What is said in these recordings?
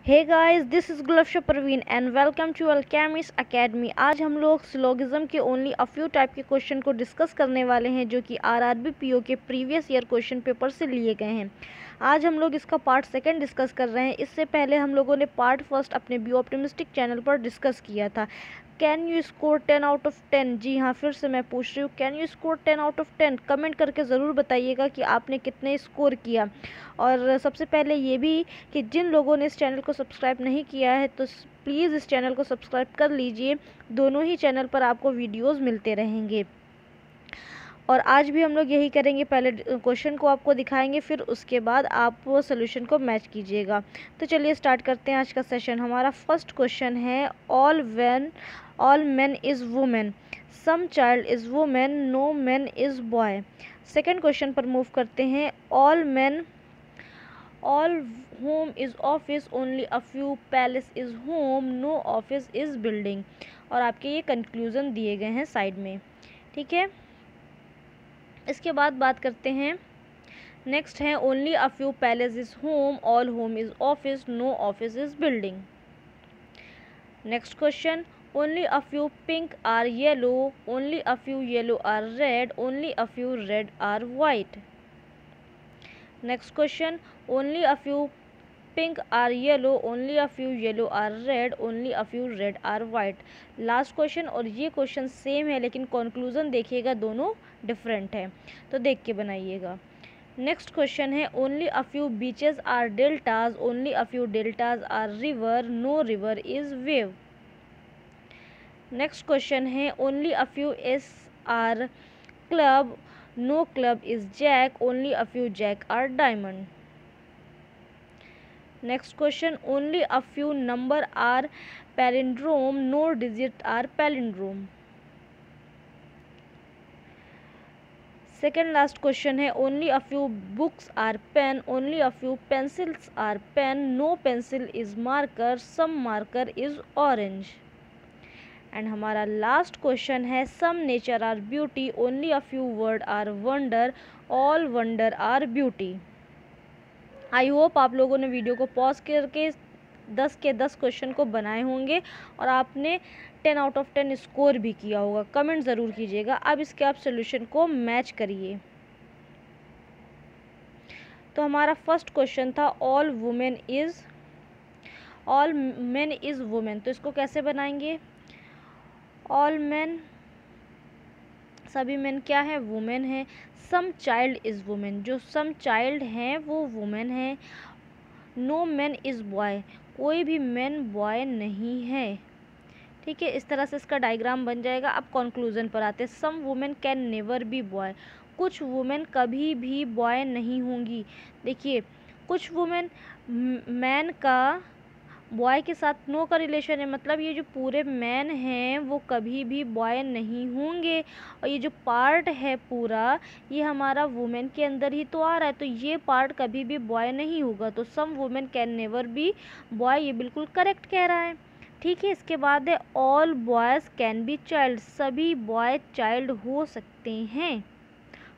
Hey guys, this is Gulfsha Parveen and welcome to Alchemist Academy. आज हम लोग सिलोगिज्म के ओनली अ फ्यू टाइप के क्वेश्चन को डिस्कस करने वाले हैं जो कि आरआरबी पीओ के प्रीवियस ईयर क्वेश्चन पेपर से लिए गए हैं। आज हम लोग इसका पार्ट सेकंड डिस्कस कर रहे हैं। इससे पहले हम लोगों ने पार्ट फर्स्ट अपने बी ऑप्टिमिस्टिक चैनल पर डिस्कस किया था। Can you score 10 out of 10? जी हाँ, फिर से मैं पूछ रही हूँ, can you score 10 out of 10? Comment करके ज़रूर बताइएगा कि आपने कितने स्कोर किया। और सबसे पहले ये भी कि जिन लोगों ने इस चैनल को सब्सक्राइब नहीं किया है तो प्लीज़ इस चैनल को सब्सक्राइब कर लीजिए। दोनों ही चैनल पर आपको वीडियोस मिलते रहेंगे। और आज भी हम लोग यही करेंगे, पहले क्वेश्चन को आपको दिखाएंगे, फिर उसके बाद आप वो सोल्यूशन को मैच कीजिएगा। तो चलिए स्टार्ट करते हैं आज का सेशन। हमारा फर्स्ट क्वेश्चन है, all man is women, some child is women, no man is boy. Second question पर मूव करते हैं, all home is office, only a few palace is home, no office is building। और आपके ये conclusion दिए गए हैं साइड में, ठीक है। इसके बाद बात करते हैं, नेक्स्ट है, only a few palace is home, all home is office, no office is building. Next question, only a few pink are yellow, only a few yellow are red, only a few red are white. Next question, only a few pink are yellow, only a few yellow are red, only a few red are white. Last question, और ये question same है लेकिन conclusion देखिएगा दोनों different है, तो देख के बनाइएगा। नेक्स्ट क्वेश्चन है, only a few beaches are deltas, only a few deltas are river, no river is wave. Next question है, only a few aces are club, no club is jack, only a few jack are diamond. Next question, only a few number are palindrome, no digit are palindrome. Second last question है, only a few books are pen, only a few pencils are pen, no pencil is marker, some marker is orange. And हमारा last question है, some nature are beauty, only a few word are wonder, all wonder are beauty. I hope आप लोगों ने video को pause करके 10 के 10 question को बनाए होंगे और आपने 10 आउट ऑफ 10 स्कोर भी किया होगा। कमेंट ज़रूर कीजिएगा। अब इसके आप सोल्यूशन को मैच करिए। तो हमारा फर्स्ट क्वेश्चन था, ऑल मैन इज़ वुमेन, तो इसको कैसे बनाएंगे? ऑल मैन, सभी मैन क्या है? वुमेन है। सम चाइल्ड इज़ वुमेन, जो सम चाइल्ड हैं वो वुमेन है। नो मैन इज़ बॉय, कोई भी मैन बॉय नहीं है, ठीक है। इस तरह से इसका डायग्राम बन जाएगा। अब कंक्लूजन पर आते हैं, some women can never be boy, कुछ वुमेन कभी भी बॉय नहीं होंगी। देखिए, कुछ वुमेन मैन का बॉय के साथ नो का रिलेशन है, मतलब ये जो पूरे मैन हैं वो कभी भी बॉय नहीं होंगे। और ये जो पार्ट है पूरा, ये हमारा वुमेन के अंदर ही तो आ रहा है, तो ये पार्ट कभी भी बॉय नहीं होगा। तो some women can never be boy, ये बिल्कुल करेक्ट कह रहा है, ठीक है। इसके बाद है, all boys can be child, सभी बॉय चाइल्ड हो सकते हैं।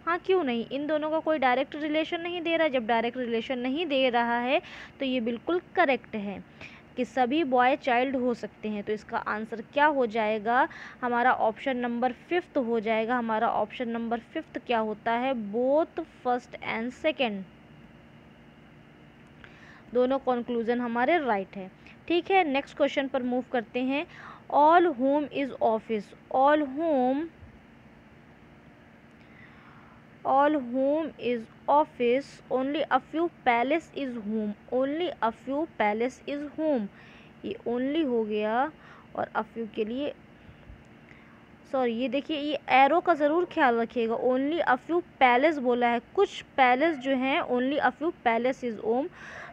हाँ, क्यों नहीं, इन दोनों का कोई डायरेक्ट रिलेशन नहीं दे रहा है। जब डायरेक्ट रिलेशन नहीं दे रहा है तो ये बिल्कुल करेक्ट है कि सभी बॉय चाइल्ड हो सकते हैं। तो इसका आंसर क्या हो जाएगा? हमारा ऑप्शन नंबर 5 हो जाएगा। हमारा ऑप्शन नंबर 5 क्या होता है? बोथ फर्स्ट एंड सेकेंड, दोनों कंक्लूजन हमारे राइट है, ठीक है। नेक्स्ट क्वेश्चन पर मूव करते हैं, all home is office, all home is office, only a few palace is home, only a few palace is home. ये ओनली हो गया और अ फ्यू के लिए सॉरी, ये देखिए, ये एरो का ज़रूर ख्याल रखिएगा। ओनली अ फ्यू पैलेस बोला है, कुछ पैलेस जो हैं, only a few palace is home.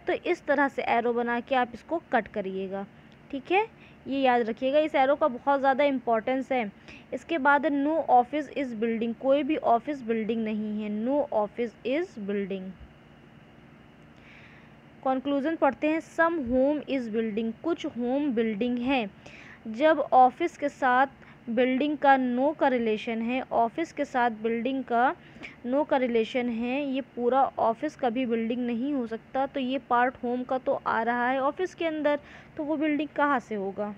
तो इस तरह से एरो बना के आप इसको कट करिएगा, ठीक है। ये याद रखिएगा, इस एरो का बहुत ज़्यादा इम्पोर्टेंस है। इसके बाद नो ऑफिस इज़ बिल्डिंग, कोई भी ऑफिस बिल्डिंग नहीं है, no office is building. Conclusion पढ़ते हैं, सम होम इज़ बिल्डिंग, कुछ होम बिल्डिंग है। जब ऑफिस के साथ बिल्डिंग का नो का रिलेशन है, ऑफिस के साथ बिल्डिंग का नो का रिलेशन है, ये पूरा ऑफिस कभी बिल्डिंग नहीं हो सकता। तो ये पार्ट होम का तो आ रहा है ऑफिस के अंदर, तो वो बिल्डिंग कहाँ से होगा?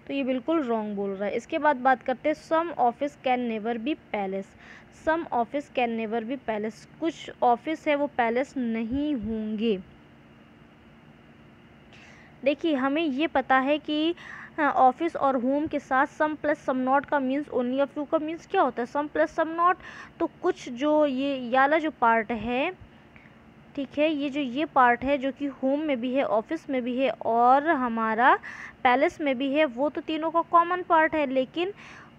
तो ये बिल्कुल रॉन्ग बोल रहा है। इसके बाद बात करते हैं some office can never be palace. Some office can never be palace, कुछ ऑफिस है वो पैलेस नहीं होंगे। देखिए हमें ये पता है कि ऑफिस और होम के साथ सम प्लस सम नॉट का मीन्स ओनली अ फ्यू का मीन्स क्या होता है? सम प्लस सम नॉट। तो कुछ जो ये वाला जो पार्ट है, ठीक है, ये पार्ट है जो कि होम में भी है, ऑफिस में भी है और हमारा पैलेस में भी है, वो तो तीनों का कॉमन पार्ट है। लेकिन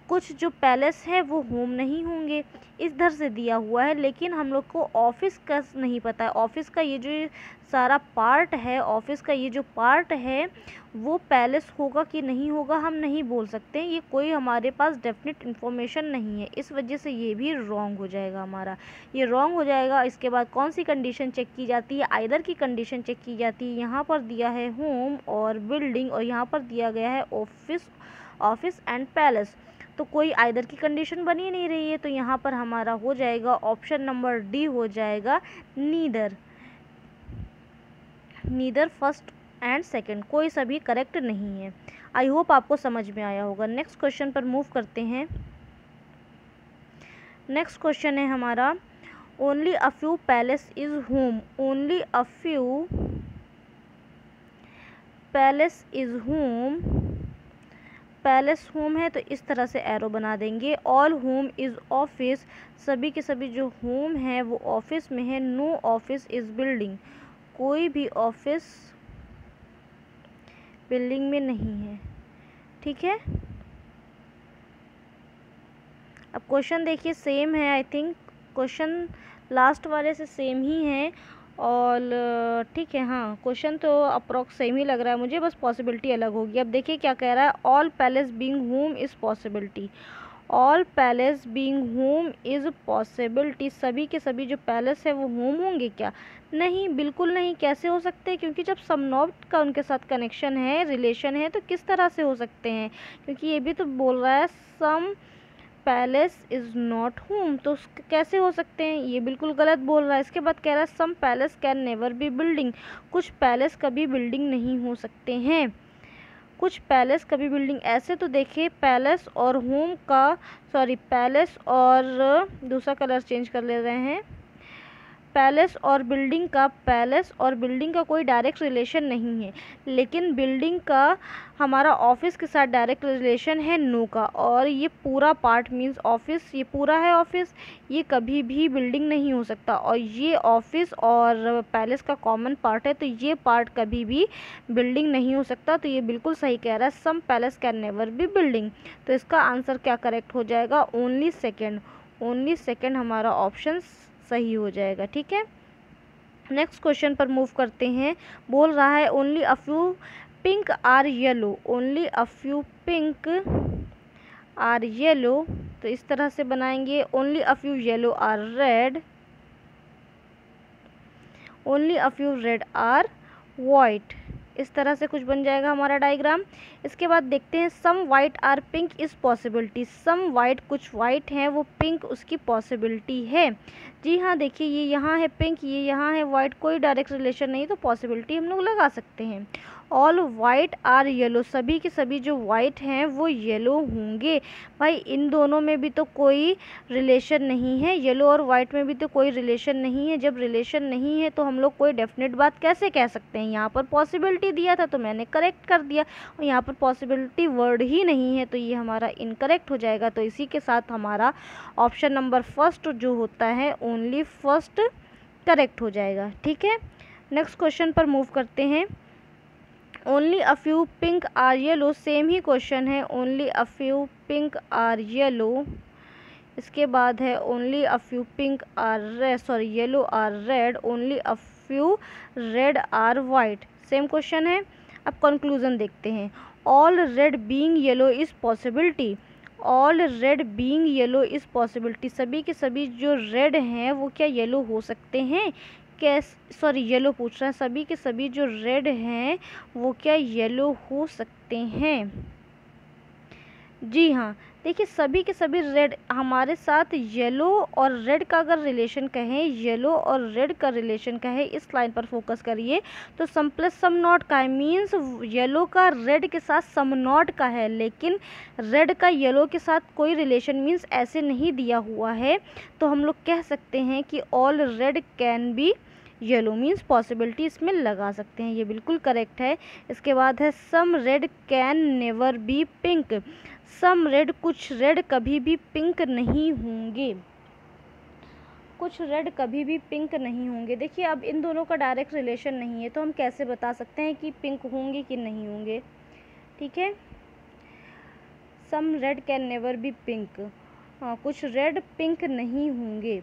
कुछ जो पैलेस है वो होम नहीं होंगे, इधर से दिया हुआ है। लेकिन हम लोग को ऑफिस का नहीं पता है। ऑफिस का ये जो सारा पार्ट है, ऑफिस का ये जो पार्ट है वो पैलेस होगा कि नहीं होगा हम नहीं बोल सकते। ये कोई हमारे पास डेफिनेट इन्फॉर्मेशन नहीं है, इस वजह से ये भी रॉन्ग हो जाएगा हमारा, ये रॉन्ग हो जाएगा। इसके बाद कौन सी कंडीशन चेक की जाती है? आइदर की कंडीशन चेक की जाती है। यहाँ पर दिया है होम और बिल्डिंग और यहाँ पर दिया गया है ऑफिस एंड पैलेस, तो कोई आइदर की कंडीशन बनी नहीं रही है। तो यहाँ पर हमारा हो जाएगा ऑप्शन नंबर डी हो जाएगा नीदर फर्स्ट एंड सेकंड, कोई सा भी करेक्ट नहीं है। आई होप आपको समझ में आया होगा। नेक्स्ट क्वेश्चन पर मूव करते हैं। नेक्स्ट क्वेश्चन है हमारा only a few palace is home. Only a few palace is home, palace home है तो इस तरह से एरो बना देंगे। ऑल होम इज़ ऑफिस, सभी के सभी जो होम है वो ऑफिस में है। नो ऑफिस इज़ बिल्डिंग, कोई भी ऑफिस बिल्डिंग में नहीं है। ठीक है, अब क्वेश्चन देखिए सेम है, आई थिंक क्वेश्चन लास्ट वाले से सेम ही है। और ठीक है, हाँ क्वेश्चन तो अप्रॉक्स सेम ही लग रहा है मुझे, बस पॉसिबिलिटी अलग होगी। अब देखिए क्या कह रहा है, all palace being home is possibility. All palace being home is possibility, सभी के सभी जो पैलेस है वो होम होंगे क्या? नहीं, बिल्कुल नहीं। कैसे हो सकते हैं? क्योंकि जब सम नॉट का उनके साथ कनेक्शन है, रिलेशन है, तो किस तरह से हो सकते हैं? क्योंकि ये भी तो बोल रहा है some palace is not home, तो कैसे हो सकते हैं? ये बिल्कुल गलत बोल रहा है। इसके बाद कह रहा है some palace can never be building, कुछ पैलेस कभी बिल्डिंग नहीं हो सकते हैं। कुछ पैलेस कभी बिल्डिंग, ऐसे तो देखिए पैलेस और होम का, सॉरी पैलेस और दूसरा कलर चेंज कर ले रहे हैं, पैलेस और बिल्डिंग का कोई डायरेक्ट रिलेशन नहीं है। लेकिन बिल्डिंग का हमारा ऑफिस के साथ डायरेक्ट रिलेशन है नो का। और ये पूरा पार्ट मीन्स ऑफिस, ये पूरा है ऑफिस, ये कभी भी बिल्डिंग नहीं हो सकता। और ये ऑफिस और पैलेस का कॉमन पार्ट है, तो ये पार्ट कभी भी बिल्डिंग नहीं हो सकता। तो ये बिल्कुल सही कह रहा है, some palace can never be building. तो इसका आंसर क्या करेक्ट हो जाएगा? ओनली सेकेंड हमारा ऑप्शन सही हो जाएगा। ठीक है, नेक्स्ट क्वेश्चन पर मूव करते हैं। बोल रहा है only a few pink are yellow, only a few pink are yellow, तो इस तरह से बनाएंगे। Only a few yellow are red, only a few red are white, इस तरह से कुछ बन जाएगा हमारा डायग्राम। इसके बाद देखते हैं some white are pink is possibility. Some white, कुछ वाइट हैं वो पिंक उसकी पॉसिबिलिटी है। जी हाँ, देखिए ये यहाँ है पिंक, ये यहाँ है वाइट, कोई डायरेक्ट रिलेशन नहीं, तो पॉसिबिलिटी हम लोग लगा सकते हैं। ऑल वाइट आर येलो, सभी के सभी जो वाइट हैं वो येलो होंगे। भाई इन दोनों में भी तो कोई रिलेशन नहीं है, येलो और वाइट में भी तो कोई रिलेशन नहीं है। जब रिलेशन नहीं है तो हम लोग कोई डेफिनेट बात कैसे कह सकते हैं? यहाँ पर पॉसिबिलिटी दिया था तो मैंने करेक्ट कर दिया, और यहाँ पर पॉसिबिलिटी वर्ड ही नहीं है, तो ये हमारा इनकरेक्ट हो जाएगा। तो इसी के साथ हमारा ऑप्शन नंबर फर्स्ट जो होता है ओनली फर्स्ट करेक्ट हो जाएगा। ठीक है, नेक्स्ट क्वेश्चन पर मूव करते हैं। Only a few pink are yellow, same ही क्वेश्चन है, only a few pink are yellow. इसके बाद है only a few pink are red, sorry yellow are red, only a few red are white, same question है। अब conclusion देखते हैं। All red being yellow is possibility, all red being yellow is possibility, सभी के सभी जो red हैं वो क्या येलो हो सकते हैं? सॉरी येलो पूछ रहा है, सभी के सभी जो रेड हैं वो क्या येलो हो सकते हैं? जी हाँ, देखिए सभी के सभी रेड हमारे साथ येलो और रेड का अगर रिलेशन कहें, येलो और रेड का रिलेशन कहें, इस लाइन पर फोकस करिए तो सम प्लस सम नॉट का है, मीन्स येलो का रेड के साथ सम नॉट का है, लेकिन रेड का येलो के साथ कोई रिलेशन मीन्स ऐसे नहीं दिया हुआ है। तो हम लोग कह सकते हैं कि all red can be yellow, means possibility इसमें लगा सकते हैं, ये बिल्कुल करेक्ट है। इसके बाद है some red can never be pink, some red कुछ रेड कभी भी पिंक नहीं होंगे, कुछ रेड कभी भी पिंक नहीं होंगे। देखिए अब इन दोनों का डायरेक्ट रिलेशन नहीं है तो हम कैसे बता सकते हैं कि पिंक होंगे कि नहीं होंगे, ठीक है। Some red can never be pink, कुछ रेड पिंक नहीं होंगे।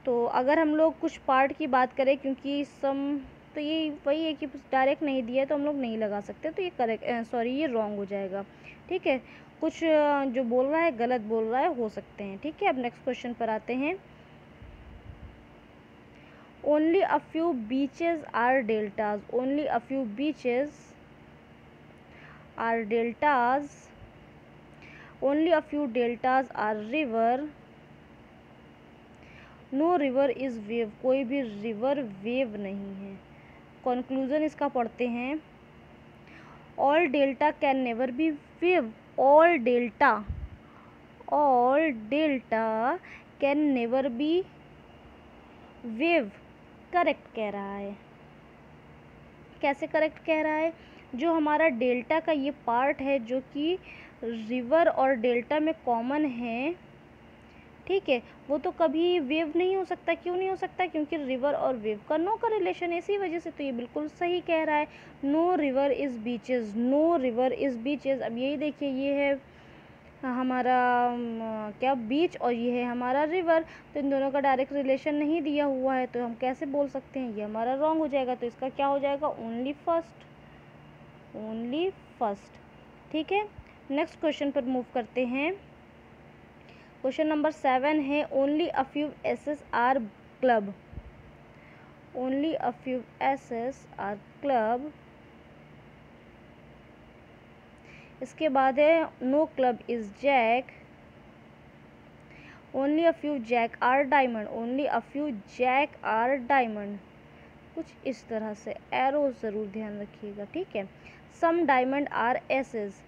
तो अगर हम लोग कुछ पार्ट की बात करें, क्योंकि सम तो ये वही है कि डायरेक्ट नहीं दिया है तो हम लोग नहीं लगा सकते, तो ये करेक्ट सॉरी ये रॉन्ग हो जाएगा, ठीक है। कुछ जो बोल रहा है गलत बोल रहा है, हो सकते हैं, ठीक है। अब नेक्स्ट क्वेश्चन पर आते हैं। Only a few beaches are deltas, only a few beaches are deltas, only a few deltas are river, no river is wave, कोई भी रिवर वेव नहीं है। कंक्लूजन इसका पढ़ते हैं। All delta can never B wave, all delta can never B wave, correct कह रहा है। कैसे करेक्ट कह रहा है? जो हमारा डेल्टा का ये पार्ट है जो कि रिवर और डेल्टा में कॉमन है, ठीक है, वो तो कभी वेव नहीं हो सकता। क्यों नहीं हो सकता? क्योंकि रिवर और वेव का नो का रिलेशन है, इसी वजह से। तो ये बिल्कुल सही कह रहा है, no river is beaches, no river is beaches. अब यही देखिए, ये है हमारा क्या बीच और ये है हमारा रिवर, तो इन दोनों का डायरेक्ट रिलेशन नहीं दिया हुआ है, तो हम कैसे बोल सकते हैं? ये हमारा रॉन्ग हो जाएगा। तो इसका क्या हो जाएगा? ओनली फर्स्ट, ओनली फर्स्ट, ठीक है। नेक्स्ट क्वेश्चन पर मूव करते हैं। क्वेश्चन नंबर 7 है, only a few aces are club, only a few aces are club. इसके बाद है no club is jack, only a few jack are diamond, only a few jack are diamond. कुछ इस तरह से एरो ज़रूर ध्यान रखिएगा, ठीक है। Some diamond are aces,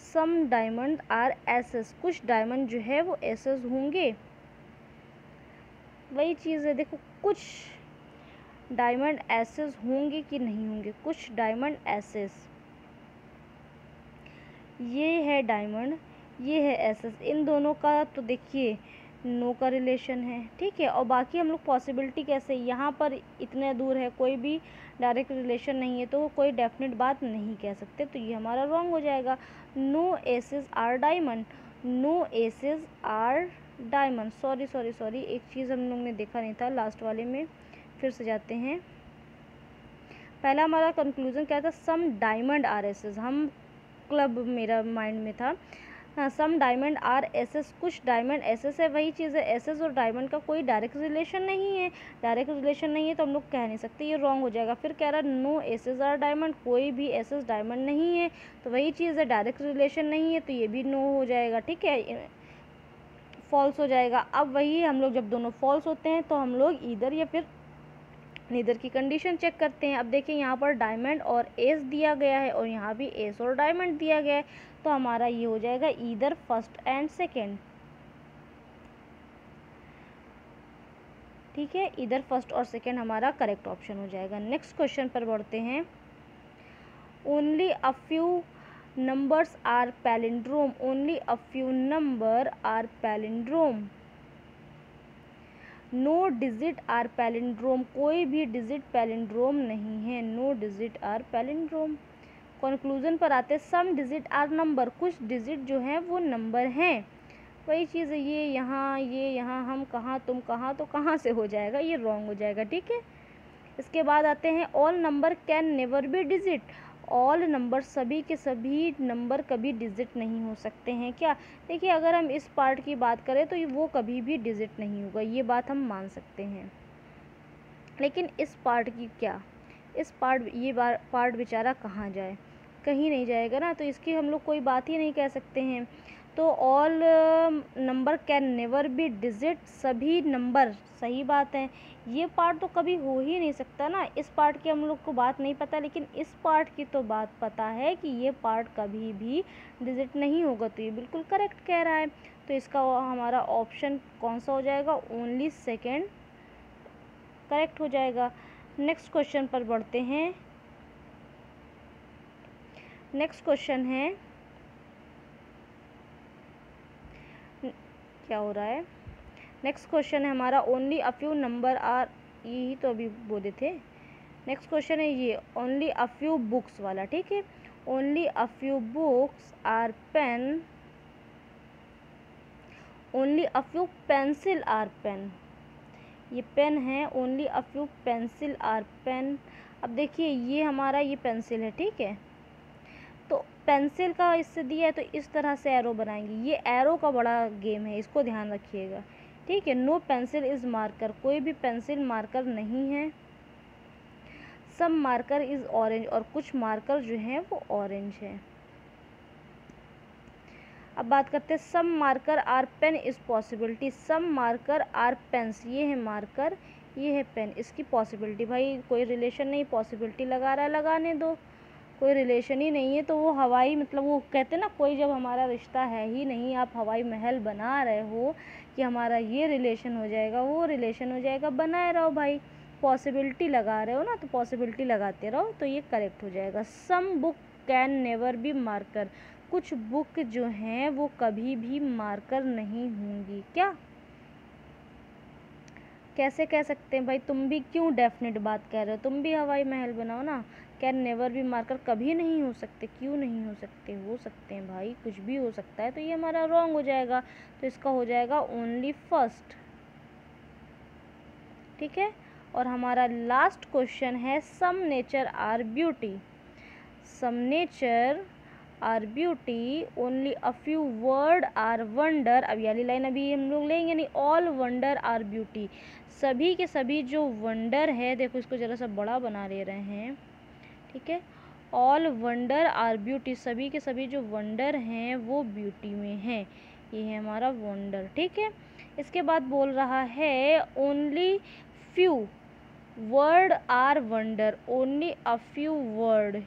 some diamond are aces, कुछ डायमंड जो है वो एसेस होंगे। वही चीज़ है, देखो कुछ डायमंड एसेस होंगे कि नहीं होंगे, कुछ डायमंड एसेस, ये है डायमंड, ये है एसेस, इन दोनों का तो देखिए नो का रिलेशन है, ठीक है। और बाकी हम लोग पॉसिबिलिटी कैसे, यहाँ पर इतने दूर है, कोई भी डायरेक्ट रिलेशन नहीं है, तो कोई डेफिनेट बात नहीं कह सकते, तो ये हमारा रॉन्ग हो जाएगा। No aces are diamond, no aces are diamond. Sorry sorry sorry, एक चीज़ हम लोग ने देखा नहीं था लास्ट वाले में, फिर से जाते हैं। पहला हमारा कंक्लूजन क्या था? सम डायमंड आर एसेस, हम क्लब मेरा माइंड में था। हाँ, सम डायमंड आर एसेस, कुछ डायमंड एसेस है, वही चीज़ है। एसेस और डायमंड का कोई डायरेक्ट रिलेशन नहीं है, डायरेक्ट रिलेशन नहीं है तो हम लोग कह नहीं सकते, ये रॉन्ग हो जाएगा। फिर कह रहा है नो एसेस आर डायमंड, कोई भी एसेस डायमंड नहीं है, तो वही चीज़ है, डायरेक्ट रिलेशन नहीं है, तो ये भी नो हो जाएगा, ठीक है, फॉल्स हो जाएगा। अब वही हम लोग जब दोनों फॉल्स होते हैं तो हम लोग ईदर या फिर नीदर की कंडीशन चेक करते हैं। अब देखिए यहाँ पर डायमंड और एस दिया गया है और यहाँ भी एस और डायमंड दिया गया है, तो हमारा ये हो जाएगा ईदर फर्स्ट एंड सेकेंड, ठीक है। इधर फर्स्ट और सेकेंड हमारा करेक्ट ऑप्शन हो जाएगा। नेक्स्ट क्वेश्चन पर बढ़ते हैं। Only a few numbers are palindrome, only a few number are palindrome, no digit are palindrome, कोई भी डिजिट पैलिंड्रोम नहीं है, no digit are palindrome. Conclusion पर आते, सम डिजिट आर नंबर, कुछ डिजिट जो हैं वो नंबर हैं, वही चीज़ है, ये यहाँ, हम कहाँ, तुम कहाँ, तो कहाँ से हो जाएगा, ये रॉन्ग हो जाएगा, ठीक है। इसके बाद आते हैं, all number can never B digit, all number, सभी के सभी नंबर कभी डिजिट नहीं हो सकते हैं क्या? देखिए अगर हम इस पार्ट की बात करें तो वो कभी भी डिजिट नहीं होगा, ये बात हम मान सकते हैं। लेकिन इस पार्ट की क्या, इस पार्ट, ये पार्ट बेचारा कहाँ जाए, कहीं नहीं जाएगा ना, तो इसकी हम लोग कोई बात ही नहीं कह सकते हैं। तो all number can never B digit, सभी नंबर, सही बात है, ये पार्ट तो कभी हो ही नहीं सकता ना। इस पार्ट की हम लोग को बात नहीं पता, लेकिन इस पार्ट की तो बात पता है कि ये पार्ट कभी भी डिजिट नहीं होगा, तो ये बिल्कुल करेक्ट कह रहा है। तो इसका हमारा ऑप्शन कौन सा हो जाएगा, ओनली सेकेंड करेक्ट हो जाएगा। नेक्स्ट क्वेश्चन पर बढ़ते हैं। नेक्स्ट क्वेश्चन है, क्या हो रहा है, नेक्स्ट क्वेश्चन है हमारा only a few number are, यही तो अभी बोले थे। नेक्स्ट क्वेश्चन है ये ओनली अ फ्यू बुक्स वाला, ठीक है। Only a few books are pen, only a few pencil are pen, ये पेन है, only a few pencil are pen. अब देखिए ये हमारा ये पेंसिल है, ठीक है, तो पेंसिल का इससे दिया है तो इस तरह से एरो बनाएंगे। ये एरो का बड़ा गेम है, इसको ध्यान रखिएगा, ठीक है। नो पेंसिल इज़ मार्कर, कोई भी पेंसिल मार्कर नहीं है। सम मार्कर इज़ ऑरेंज, और कुछ मार्कर जो हैं वो ऑरेंज है। अब बात करते हैं some marker are pen is possibility, some marker are pens, ये है मार्कर, ये है पेन, इसकी पॉसिबिलिटी, भाई कोई रिलेशन नहीं, पॉसिबिलिटी लगा रहा है, लगाने दो, कोई रिलेशन ही नहीं है तो वो हवाई, मतलब वो कहते हैं ना, कोई जब हमारा रिश्ता है ही नहीं, आप हवाई महल बना रहे हो कि हमारा ये रिलेशन हो जाएगा, वो रिलेशन हो जाएगा, बनाए रहो भाई, पॉसिबिलिटी लगा रहे हो ना, तो पॉसिबिलिटी लगाते रहो, तो ये करेक्ट हो जाएगा। Some book can never be marker, कुछ बुक जो हैं वो कभी भी मार्कर नहीं होंगी। क्या, कैसे कह सकते हैं भाई, तुम भी क्यों डेफिनेट बात कह रहे हो, तुम भी हवाई महल बनाओ ना। कैन नेवर भी मार्कर, कभी नहीं हो सकते, क्यों नहीं हो सकते, हो सकते हैं भाई, कुछ भी हो सकता है, तो ये हमारा रॉन्ग हो जाएगा। तो इसका हो जाएगा ओनली फर्स्ट, ठीक है। और हमारा लास्ट क्वेश्चन है some nature are beauty, some nature are beauty, only a few word are wonder. अब ये वाली लाइन अभी हम लोग लेंगे नहीं, ऑल वंडर आर ब्यूटी, सभी के सभी जो वंडर है, देखो इसको ज़रा सा बड़ा बना ले रहे हैं, ठीक है, ऑल वंडर आर ब्यूटी, सभी के सभी जो वंडर हैं वो ब्यूटी में हैं, ये है हमारा वंडर, ठीक है। इसके बाद बोल रहा है only few word are wonder, only a few word,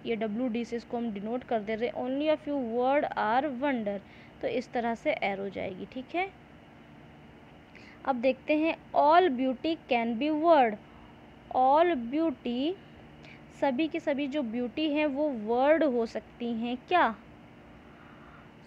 ये WD से इसको हम डिनोट कर दे रहे हैं, only a few word are wonder, तो इस तरह से एरो जाएगी, ठीक है। अब देखते हैं all beauty can be word, all beauty, सभी की सभी जो ब्यूटी हैं वो वर्ड हो सकती हैं। क्या,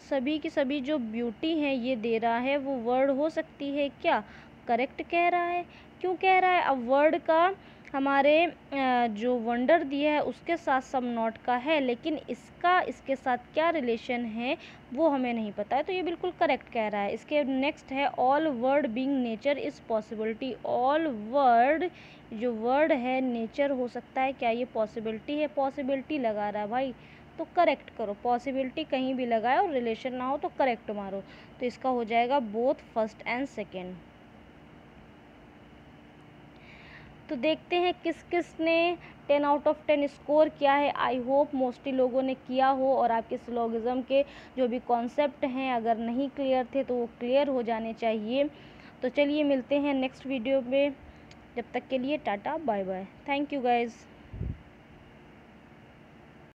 सभी की सभी जो ब्यूटी हैं ये दे रहा है वो वर्ड हो सकती है क्या, करेक्ट कह रहा है। क्यों कह रहा है, अब वर्ड का हमारे जो वंडर दिया है उसके साथ सम नॉट का है, लेकिन इसका इसके साथ क्या रिलेशन है वो हमें नहीं पता है, तो ये बिल्कुल करेक्ट कह रहा है। इसके नेक्स्ट है all word being nature is possibility, all word, जो वर्ड है नेचर हो सकता है क्या, ये पॉसिबिलिटी है, पॉसिबिलिटी लगा रहा है भाई, तो करेक्ट करो, पॉसिबिलिटी कहीं भी लगाए और रिलेशन ना हो तो करेक्ट मारो, तो इसका हो जाएगा बोथ फर्स्ट एंड सेकेंड। तो देखते हैं किस किस ने 10 आउट ऑफ 10 स्कोर किया है। आई होप मोस्टली लोगों ने किया हो, और आपके सिलोगिज्म के जो भी कॉन्सेप्ट हैं अगर नहीं क्लियर थे तो वो क्लियर हो जाने चाहिए। तो चलिए मिलते हैं नेक्स्ट वीडियो में, जब तक के लिए tata bye bye, thank you guys.